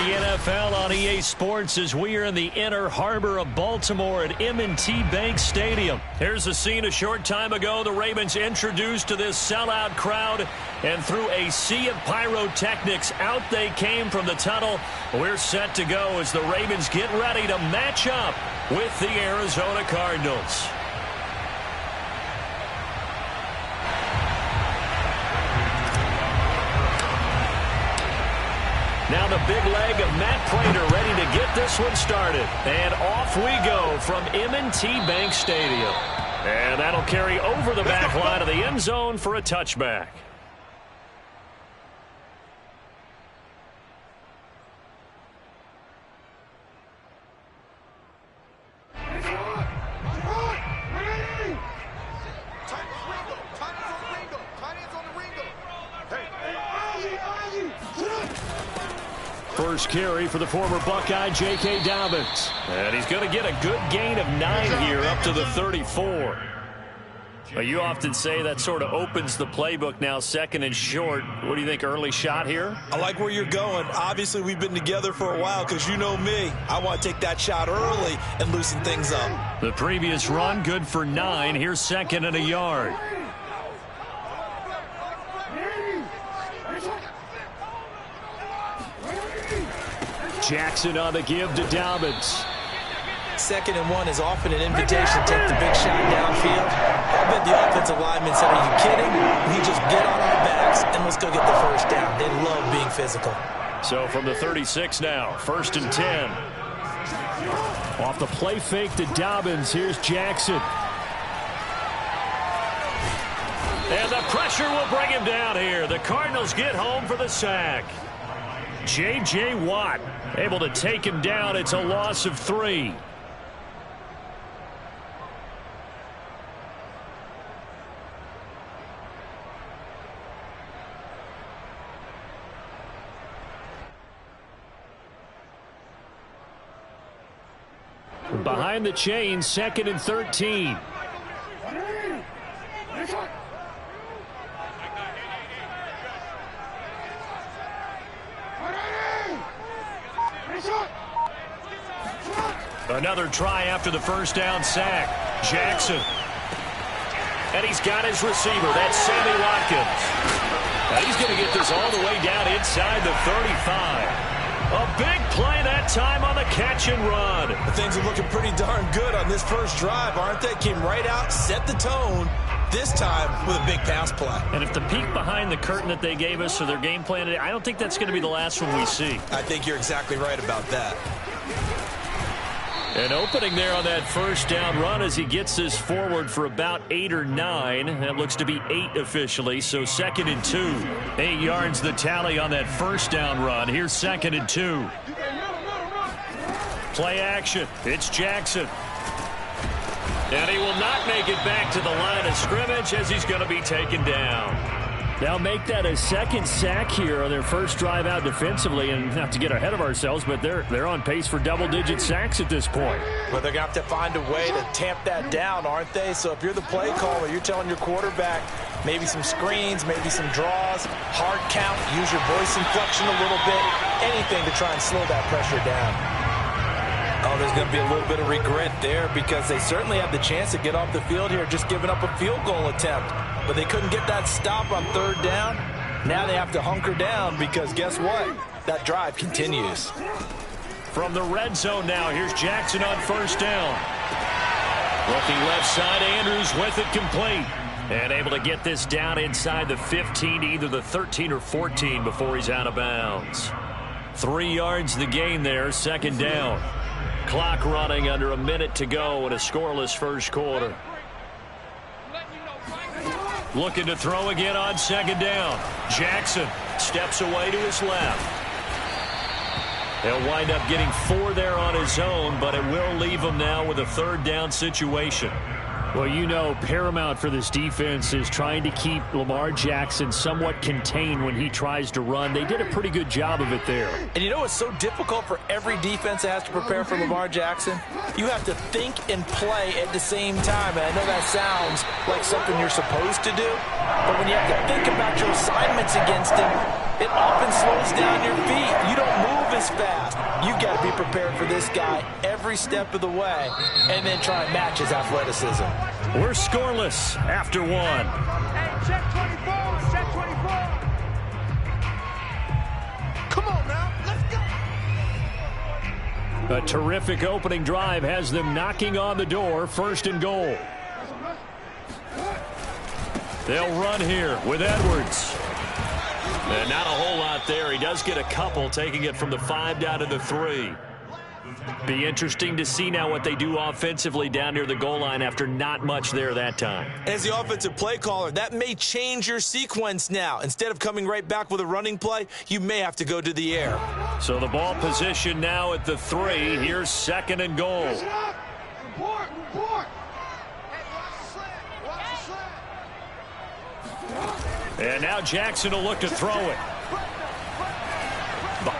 the NFL on EA Sports as we are in the inner harbor of Baltimore at M&T Bank Stadium. Here's a scene a short time ago. The Ravens introduced to this sellout crowd, and through a sea of pyrotechnics, out they came from the tunnel. We're set to go as the Ravens get ready to match up with the Arizona Cardinals. Now the big leg of Matt Prater ready to get this one started. And off we go from M&T Bank Stadium. And that'll carry over the back line of the end zone for a touchback. First carry for the former Buckeye, J.K. Dobbins. And he's going to get a good gain of 9 here up to the 34. Well, you often say that sort of opens the playbook now, second and short. What do you think, early shot here? I like where you're going. Obviously, we've been together for a while because you know me. I want to take that shot early and loosen things up. The previous run, good for 9. Here's second and a yard. Jackson on the give to Dobbins. 2nd and 1 is often an invitation to take the big shot downfield. I bet the offensive lineman said, are you kidding? We just get on our backs and let's go get the first down. They love being physical. So from the 36 now, 1st and 10. Off the play fake to Dobbins, here's Jackson. And the pressure will bring him down here. The Cardinals get home for the sack. J.J. Watt able to take him down. It's a loss of 3. Behind the chains, 2nd and 13. Another try after the first down sack. Jackson. And he's got his receiver. That's Sammy Watkins. And he's going to get this all the way down inside the 35. A big play that time on the catch and run. Things are looking pretty darn good on this first drive, aren't they? Came right out, set the tone, this time with a big pass play. And if the peek behind the curtain that they gave us or their game plan today, I don't think that's going to be the last one we see. I think you're exactly right about that. An opening there on that first down run as he gets this forward for about 8 or 9. That looks to be 8 officially, so 2nd and 2. 8 yards the tally on that first down run. Here's 2nd and 2. Play action. It's Jackson. And he will not make it back to the line of scrimmage as he's going to be taken down. They'll make that a 2nd sack here on their first drive out defensively, and not to get ahead of ourselves, but they're on pace for double-digit sacks at this point. Well, they're going to have to find a way to tamp that down, aren't they? So if you're the play caller, you're telling your quarterback maybe some screens, maybe some draws, hard count, use your voice inflection a little bit, anything to try and slow that pressure down. Oh, there's going to be a little bit of regret there because they certainly had the chance to get off the field here, just giving up a field goal attempt. But they couldn't get that stop on 3rd down. Now they have to hunker down because guess what? That drive continues. From the red zone now, here's Jackson on 1st down. Looking left side, Andrews with it complete. And able to get this down inside the 15 to either the 13 or 14 before he's out of bounds. 3 yards the gain there, 2nd down. Clock running under a minute to go in a scoreless first quarter. Looking to throw again on 2nd down. Jackson steps away to his left. He'll wind up getting 4 there on his own, but it will leave him now with a 3rd down situation. Well, you know, paramount for this defense is trying to keep Lamar Jackson somewhat contained when he tries to run. They did a pretty good job of it there. And you know it's so difficult for every defense that has to prepare for Lamar Jackson? You have to think and play at the same time. And I know that sounds like something you're supposed to do, but when you have to think about your assignments against him, it often slows down your feet. You don't move move is fast. You got to be prepared for this guy every step of the way and then try and match his athleticism. We're scoreless after one. Hey, check 24, check 24. Come on now, let's go. A terrific opening drive has them knocking on the door, 1st and goal. They'll run here with Edwards. And not a whole lot there. He does get a couple, taking it from the 5 down to the 3. Be interesting to see now what they do offensively down near the goal line after not much there that time. As the offensive play caller, that may change your sequence now. Instead of coming right back with a running play, you may have to go to the air. So the ball position now at the 3. Here's 2nd and goal. Report. Hey, watch the slant. And now Jackson will look to throw it.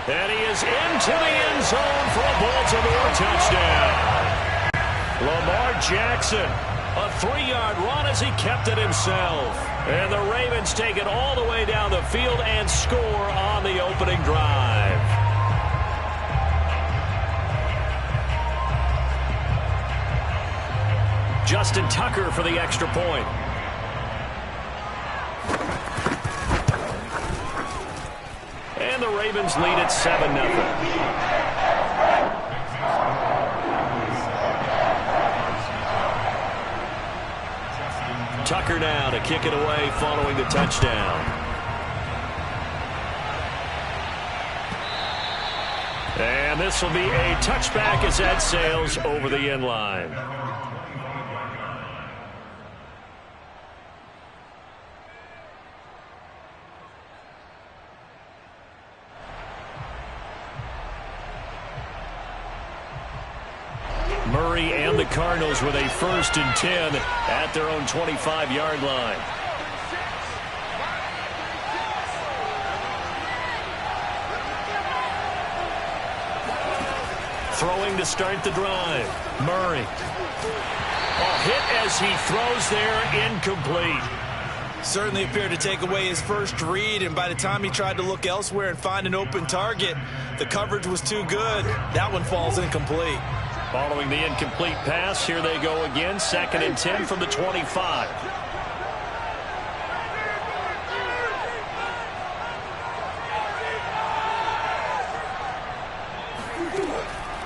And he is into the end zone for a Baltimore touchdown. Lamar Jackson, a 3-yard run as he kept it himself. And the Ravens take it all the way down the field and score on the opening drive. Justin Tucker for the extra point. And the Ravens lead at 7-0. Tucker now to kick it away following the touchdown. And this will be a touchback as that sails over the end line. Murray and the Cardinals with a 1st and 10 at their own 25-yard line. Throwing to start the drive. Murray. A hit as he throws there, incomplete. Certainly appeared to take away his first read, and by the time he tried to look elsewhere and find an open target, the coverage was too good. That one falls incomplete. Following the incomplete pass, here they go again. 2nd and 10 from the 25.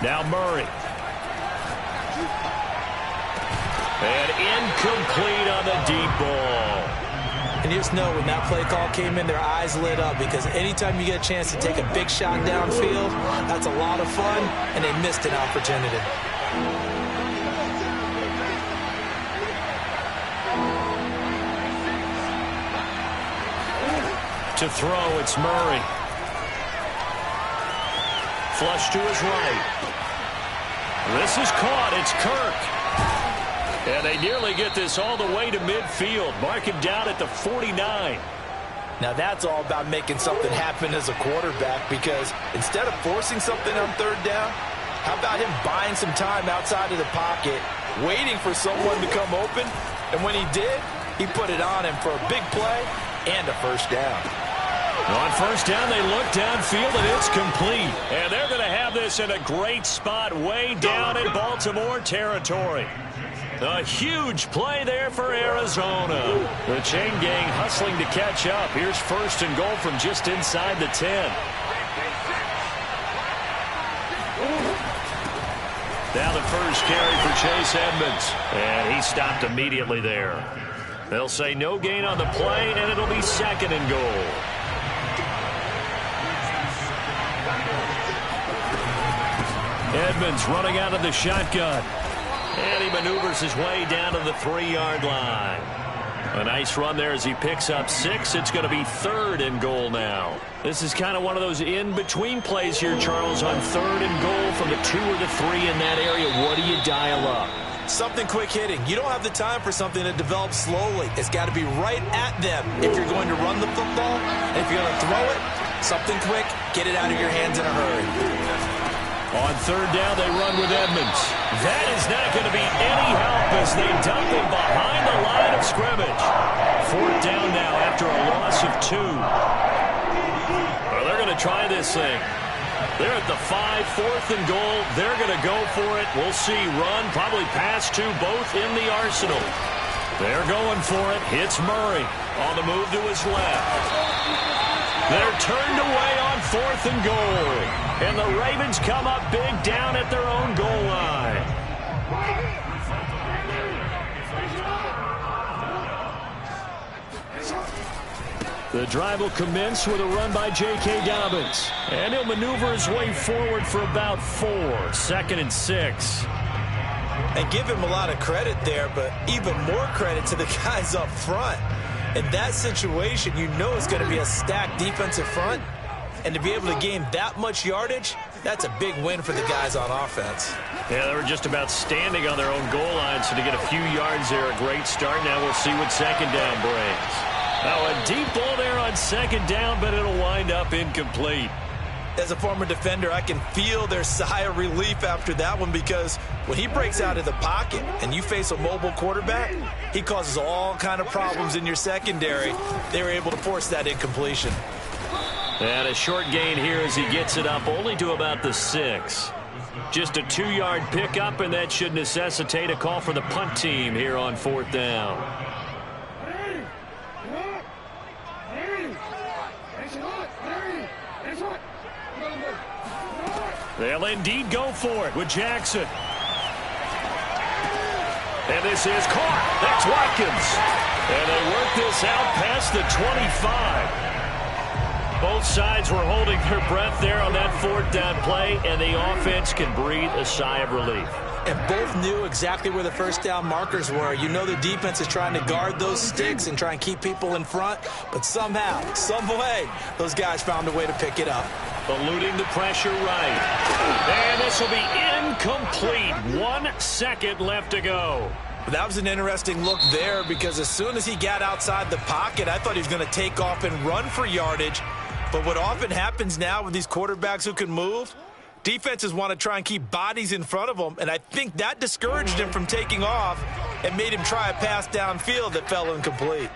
Now Murray. And incomplete on the deep ball. And you just know when that play call came in, their eyes lit up, because anytime you get a chance to take a big shot downfield, that's a lot of fun, and they missed an opportunity. To throw, it's Murray. Flush to his right. This is caught. It's Kirk. And they nearly get this all the way to midfield. Mark him down at the 49. Now that's all about making something happen as a quarterback, because instead of forcing something on 3rd down, how about him buying some time outside of the pocket, waiting for someone to come open, and when he did, he put it on him for a big play and a 1st down. On 1st down, they look downfield, and it's complete. And they're going to have this in a great spot way down in Baltimore territory. A huge play there for Arizona. The chain gang hustling to catch up. Here's 1st and goal from just inside the 10. Now the first carry for Chase Edmonds. And he stopped immediately there. They'll say no gain on the play, and it'll be 2nd and goal. Edmonds running out of the shotgun. And he maneuvers his way down to the 3-yard line. A nice run there as he picks up 6. It's going to be 3rd and goal now. This is kind of one of those in-between plays here, Charles, on 3rd and goal from the 2 or the 3 in that area. What do you dial up? Something quick hitting. You don't have the time for something that develops slowly. It's got to be right at them if you're going to run the football. And if you're going to throw it, something quick, get it out of your hands in a hurry. On 3rd down, they run with Edmonds. That is not going to be any help as they dump him behind the line of scrimmage. 4th down now after a loss of 2. Well, they're going to try this thing. They're at the 5, 4th and goal. They're going to go for it. We'll see. Run, probably pass to both in the arsenal. They're going for it. Hits Murray. On the move to his left. They're turned away on 4th and goal. And the Ravens come up big down at their own goal line. The drive will commence with a run by J.K. Dobbins. And he'll maneuver his way forward for about 4. 2nd and 6. And give him a lot of credit there, but even more credit to the guys up front. In that situation, you know it's going to be a stacked defensive front. And to be able to gain that much yardage, that's a big win for the guys on offense. Yeah, they were just about standing on their own goal line, so to get a few yards there, a great start. Now we'll see what 2nd down brings. Now a deep ball there on 2nd down, but it'll wind up incomplete. As a former defender, I can feel their sigh of relief after that one, because when he breaks out of the pocket and you face a mobile quarterback, he causes all kind of problems in your secondary. They were able to force that incompletion. And a short gain here as he gets it up only to about the 6. Just a 2-yard pickup, and that should necessitate a call for the punt team here on 4th down. They'll indeed go for it with Jackson. And this is caught. That's Watkins. And they work this out past the 25. Both sides were holding their breath there on that 4th down play, and the offense can breathe a sigh of relief. And both knew exactly where the 1st down markers were. You know the defense is trying to guard those sticks and try and keep people in front, but somehow, some way, those guys found a way to pick it up. Eluding the pressure right. And this will be incomplete. 1 second left to go. That was an interesting look there, because as soon as he got outside the pocket, I thought he was going to take off and run for yardage. But what often happens now with these quarterbacks who can move, defenses want to try and keep bodies in front of them, and I think that discouraged him from taking off and made him try a pass downfield that fell incomplete.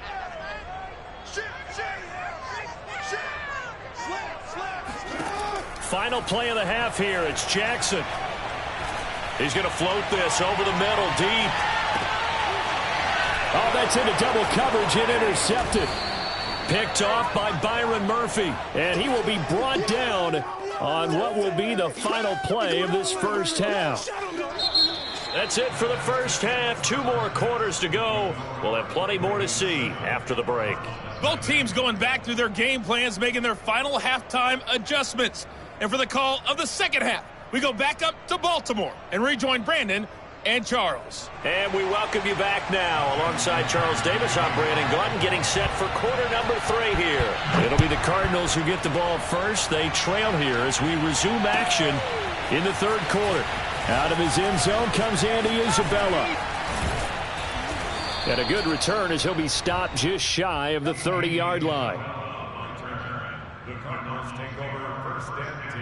Final play of the half here. It's Jackson. He's going to float this over the middle, deep. Oh, that's into double coverage and intercepted. Picked off by Byron Murphy, and he will be brought down on what will be the final play of this first half. That's it for the first half. 2 more quarters to go. We'll have plenty more to see after the break. Both teams going back through their game plans, making their final halftime adjustments. And for the call of the second half, we go back up to Baltimore and rejoin Brandon and Charles. And we welcome you back now. Alongside Charles Davis, I'm Brandon Gaudin, getting set for quarter number 3 here. It'll be the Cardinals who get the ball first. They trail here as we resume action in the 3rd quarter. Out of his end zone comes Andy Isabella. And a good return as he'll be stopped just shy of the 30-yard line. The Cardinals take over 1st and 10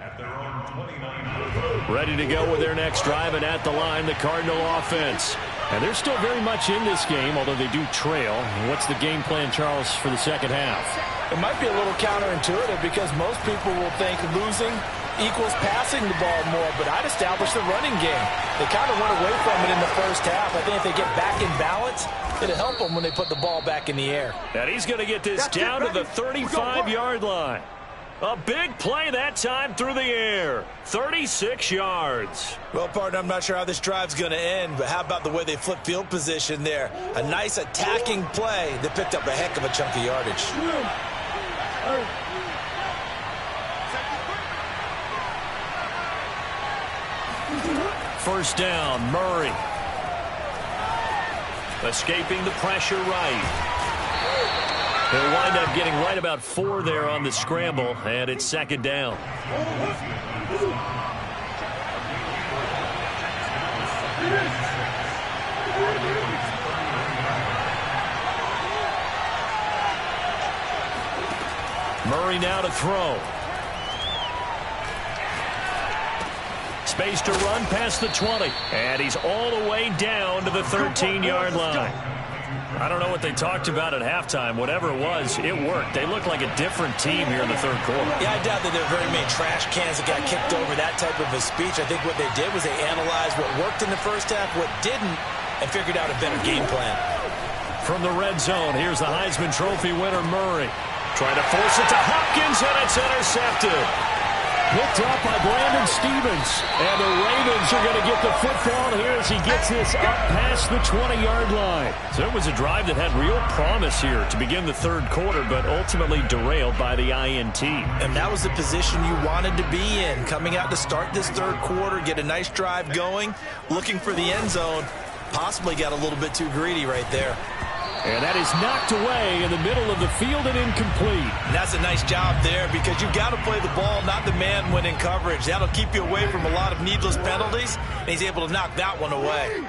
at their own 29. Ready to go with their next drive, and at the line, the Cardinal offense. And they're still very much in this game, although they do trail. What's the game plan, Charles, for the second half? It might be a little counterintuitive, because most people will think losing equals passing the ball more, but I'd establish the running game. They kind of went away from it in the first half. I think if they get back in balance, it'll help them when they put the ball back in the air. And he's going to get this down to the 35-yard line. A big play that time through the air. 36 yards. Well, partner, I'm not sure how this drive's going to end, but how about the way they flip field position there? A nice attacking play that picked up a heck of a chunk of yardage. First down, Murray. Escaping the pressure right. He'll wind up getting right about 4 there on the scramble, and it's 2nd down. Murray now to throw. Space to run past the 20, and he's all the way down to the 13-yard line. I don't know what they talked about at halftime. Whatever it was, it worked. They looked like a different team here in the third quarter. Yeah, I doubt that there are very many trash cans that got kicked over that type of a speech. I think what they did was they analyzed what worked in the first half, what didn't, and figured out a better game plan. From the red zone, here's the Heisman Trophy winner, Murray. Trying to force it to Hopkins, and it's intercepted. Picked up by Brandon Stevens. And the Ravens are going to get the football here as he gets this up past the 20-yard line. So it was a drive that had real promise here to begin the third quarter, but ultimately derailed by the INT. And that was the position you wanted to be in, coming out to start this third quarter, get a nice drive going, looking for the end zone. Possibly got a little bit too greedy right there. And that is knocked away in the middle of the field and incomplete. And that's a nice job there because you've got to play the ball, not the man when in coverage. That'll keep you away from a lot of needless penalties, and he's able to knock that one away.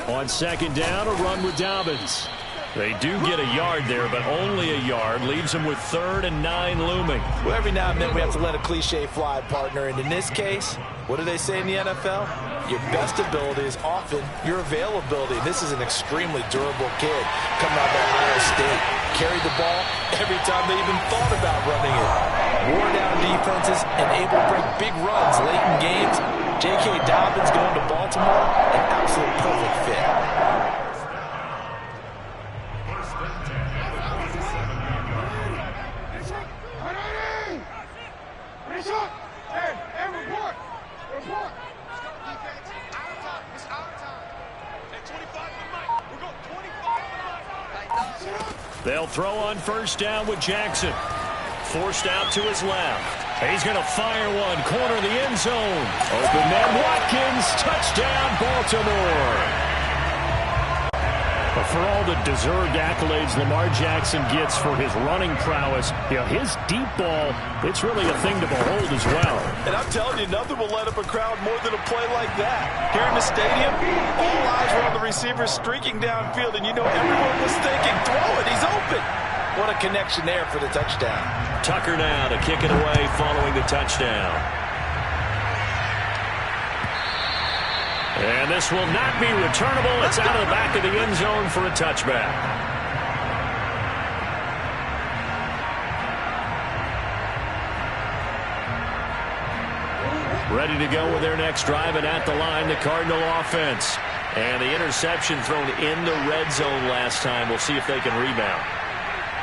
On second down, a run with Dobbins. They do get a yard there, but only a yard. Leaves them with 3rd and 9 looming. Well, every now and then we have to let a cliche fly, partner. And in this case, what do they say in the NFL? Your best ability is often your availability. This is an extremely durable kid coming out of Ohio State. Carried the ball every time they even thought about running it. Wore down defenses and able to break big runs late in games. J.K. Dobbins going to Baltimore, an absolute perfect fit. They'll throw on first down with Jackson. Forced out to his left. He's going to fire one. Corner of the end zone. Open man Watkins. Touchdown, Baltimore. But for all the deserved accolades Lamar Jackson gets for his running prowess, you know, his deep ball, it's really a thing to behold as well. And I'm telling you, nothing will light up a crowd more than a play like that. Here in the stadium, all eyes were on the receiver streaking downfield, and you know everyone was thinking, throw it, he's open. What a connection there for the touchdown. Tucker now to kick it away following the touchdown. And this will not be returnable. It's out of the back of the end zone for a touchback. Ready to go with their next drive, and at the line, the Cardinal offense. And the interception thrown in the red zone last time. We'll see if they can rebound.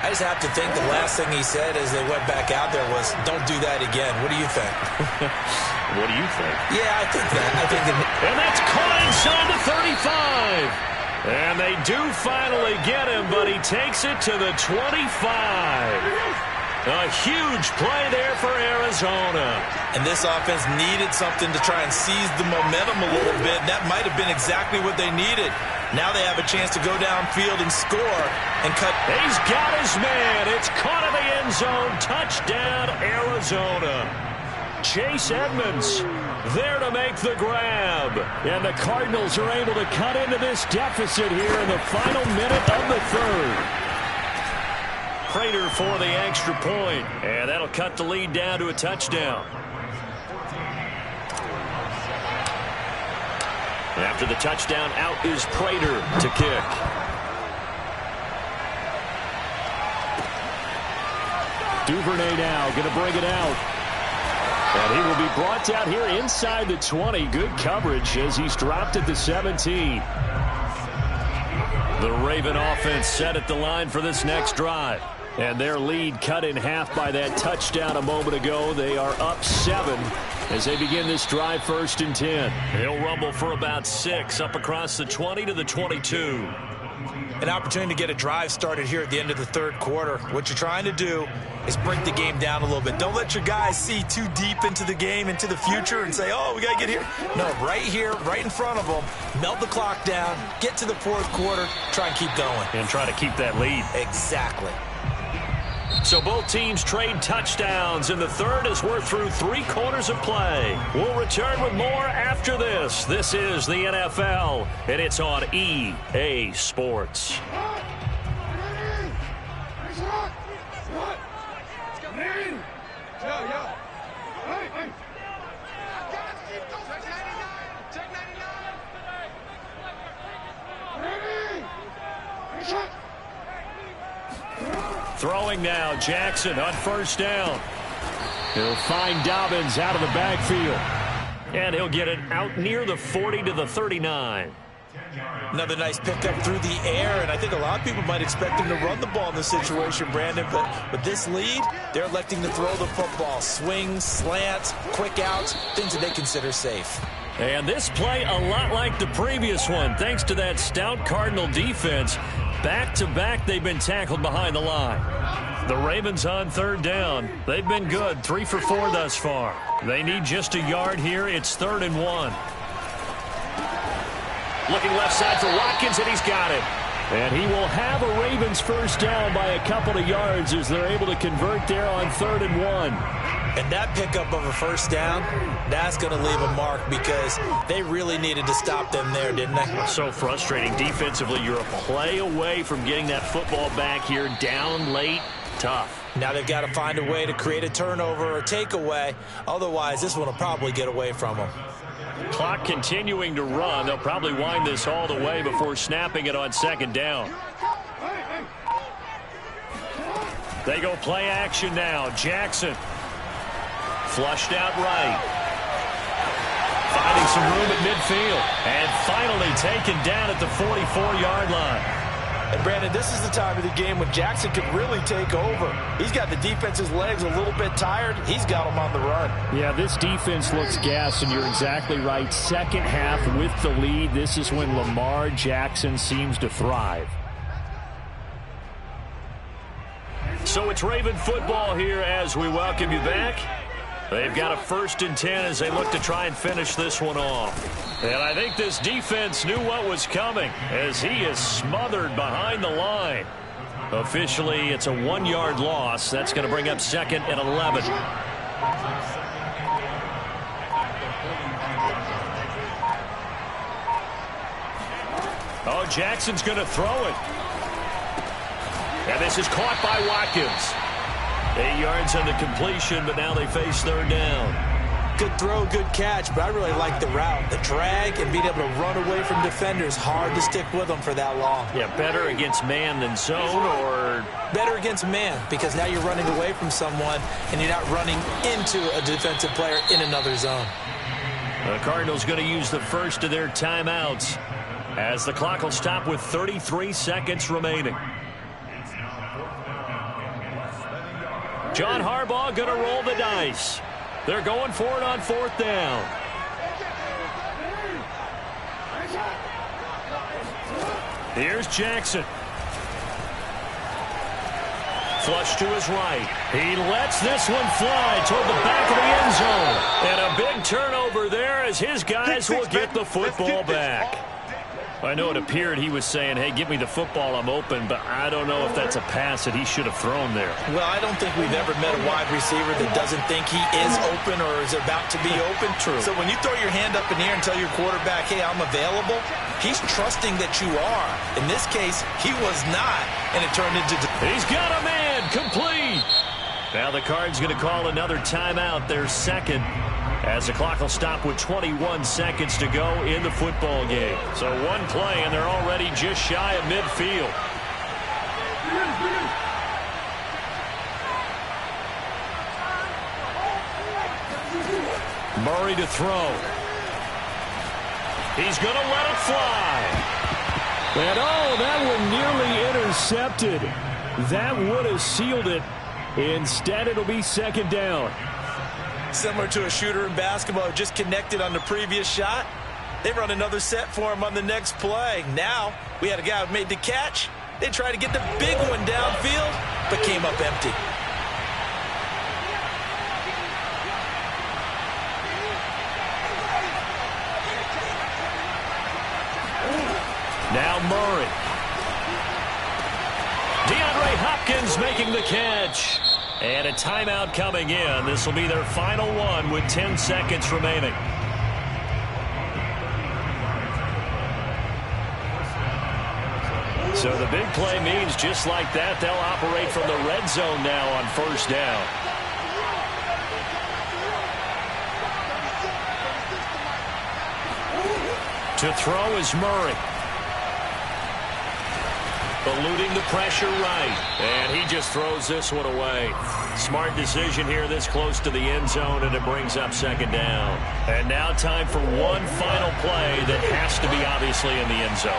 I just have to think the last thing he said as they went back out there was, don't do that again. What do you think? What do you think? Yeah, I think that. And that's caught inside the 35. And they do finally get him, but he takes it to the 25. A huge play there for Arizona. And this offense needed something to try and seize the momentum a little bit. That might have been exactly what they needed. Now they have a chance to go downfield and score and cut. He's got his man. It's caught in the end zone. Touchdown, Arizona. Chase Edmonds there to make the grab. And the Cardinals are able to cut into this deficit here in the final minute of the third. Prater for the extra point. And that'll cut the lead down to a touchdown. After the touchdown, out is Prater to kick. Duvernay now going to bring it out. And he will be brought down here inside the 20. Good coverage as he's dropped at the 17. The Raven offense set at the line for this next drive. And their lead cut in half by that touchdown a moment ago. They are up 7 as they begin this drive 1st and 10. They'll rumble for about 6 up across the 20 to the 22. An opportunity to get a drive started here at the end of the third quarter. What you're trying to do is break the game down a little bit. Don't let your guys see too deep into the game, into the future, and say, oh, we got to get here. No, right here, right in front of them, melt the clock down, get to the fourth quarter, try and keep going. And try to keep that lead. Exactly. So both teams trade touchdowns in the third as we're through 3 quarters of play. We'll return with more after this. This is the NFL, and it's on EA Sports. Throwing now, Jackson on first down. He'll find Dobbins out of the backfield. And he'll get it out near the 40 to the 39. Another nice pickup through the air, and I think a lot of people might expect him to run the ball in this situation, Brandon, but with this lead, they're electing to throw the football. Swings, slants, quick outs, things that they consider safe. And this play a lot like the previous one, thanks to that stout Cardinal defense. Back-to-back, they've been tackled behind the line. The Ravens on third down. They've been good, 3 for 4 thus far. They need just a yard here. It's 3rd and 1. Looking left side for Watkins, and he's got it. And he will have a Ravens first down by a couple of yards as they're able to convert there on 3rd and 1. And that pickup of a first down, that's going to leave a mark because they really needed to stop them there, didn't they? So frustrating. Defensively, you're a play away from getting that football back here. Down late, tough. Now they've got to find a way to create a turnover or takeaway. Otherwise, this one will probably get away from them. Clock continuing to run. They'll probably wind this all the way before snapping it on second down. They go play action now. Jackson. Flushed out right. Finding some room at midfield. And finally taken down at the 44-yard line. And, Brandon, this is the time of the game when Jackson could really take over. He's got the defense's legs a little bit tired. He's got them on the run. Yeah, this defense looks gassed, and you're exactly right. Second half with the lead, this is when Lamar Jackson seems to thrive. So it's Raven football here as we welcome you back. They've got a 1st and 10 as they look to try and finish this one off. And I think this defense knew what was coming as he is smothered behind the line. Officially, it's a 1-yard loss. That's going to bring up 2nd and 11. Oh, Jackson's going to throw it. And this is caught by Watkins. 8 yards on the completion, but now they face 3rd down. Good throw, good catch, but I really like the route. The drag and being able to run away from defenders, hard to stick with them for that long. Yeah, better against man than zone, or? Better against man, because now you're running away from someone and you're not running into a defensive player in another zone. The Cardinals going to use the first of their timeouts as the clock will stop with 33 seconds remaining. John Harbaugh going to roll the dice. They're going for it on 4th down. Here's Jackson. Flush to his right. He lets this one fly toward the back of the end zone. And a big turnover there as his guys will get the football back. I know it appeared he was saying, hey, give me the football, I'm open, but I don't know if that's a pass that he should have thrown there. Well, I don't think we've ever met a wide receiver that doesn't think he is open or is about to be open. True. So when you throw your hand up in the air and tell your quarterback, hey, I'm available, he's trusting that you are. In this case, he was not, and it turned into... He's got a man, complete. Now the Cards going to call another timeout, their 2nd. As the clock will stop with 21 seconds to go in the football game. So one play, and they're already just shy of midfield. Murray to throw. He's going to let it fly. And, oh, that one nearly intercepted. That would have sealed it. Instead, it'll be 2nd down. Similar to a shooter in basketball, just connected on the previous shot. They run another set for him on the next play. Now, we had a guy who made the catch. They tried to get the big one downfield, but came up empty. Now Murray. DeAndre Hopkins making the catch. And a timeout coming in. This will be their final one with 10 seconds remaining. So the big play means just like that, they'll operate from the red zone now on 1st down. To throw is Murray. Eluding the pressure right. And he just throws this one away. Smart decision here this close to the end zone, and it brings up second down. And now time for one final play that has to be obviously in the end zone.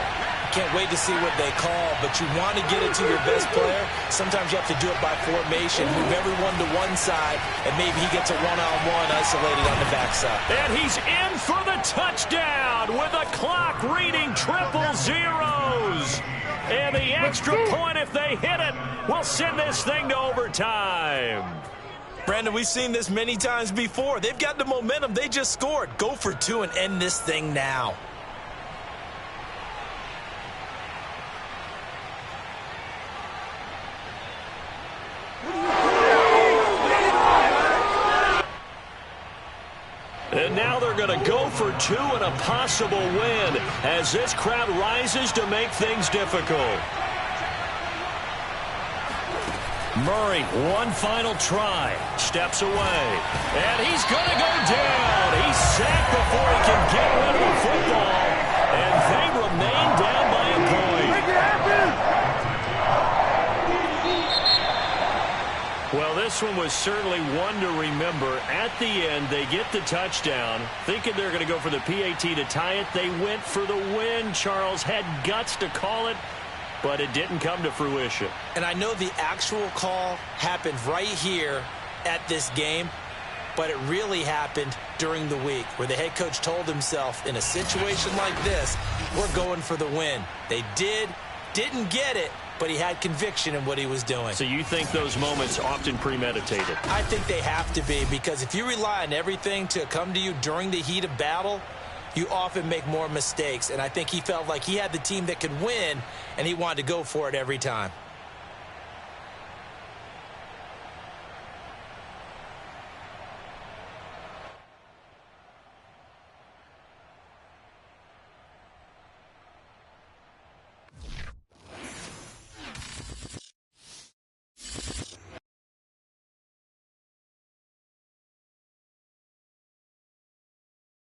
Can't wait to see what they call, but you want to get it to your best player. Sometimes you have to do it by formation. Move everyone to one side, and maybe he gets a one-on-one isolated on the backside. And he's in for the touchdown with the clock reading triple zeros. And the extra point, if they hit it, will send this thing to overtime. Brandon, we've seen this many times before. They've got the momentum. They just scored. Go for two and end this thing now. And now they're going to go for two and a possible win as this crowd rises to make things difficult. Murray, one final try, steps away, and he's going to go down. He's sacked before he can get rid of the football, and they remain down by a point. Make it happen! Well, this one was certainly one to remember. At the end, they get the touchdown, thinking they're going to go for the PAT to tie it. They went for the win. Charles had guts to call it, but it didn't come to fruition. And I know the actual call happened right here at this game, but it really happened during the week where the head coach told himself, in a situation like this, we're going for the win. They didn't get it, but he had conviction in what he was doing. So you think those moments often premeditated? I think they have to be, because if you rely on everything to come to you during the heat of battle, you often make more mistakes. And I think he felt like he had the team that could win, and he wanted to go for it every time.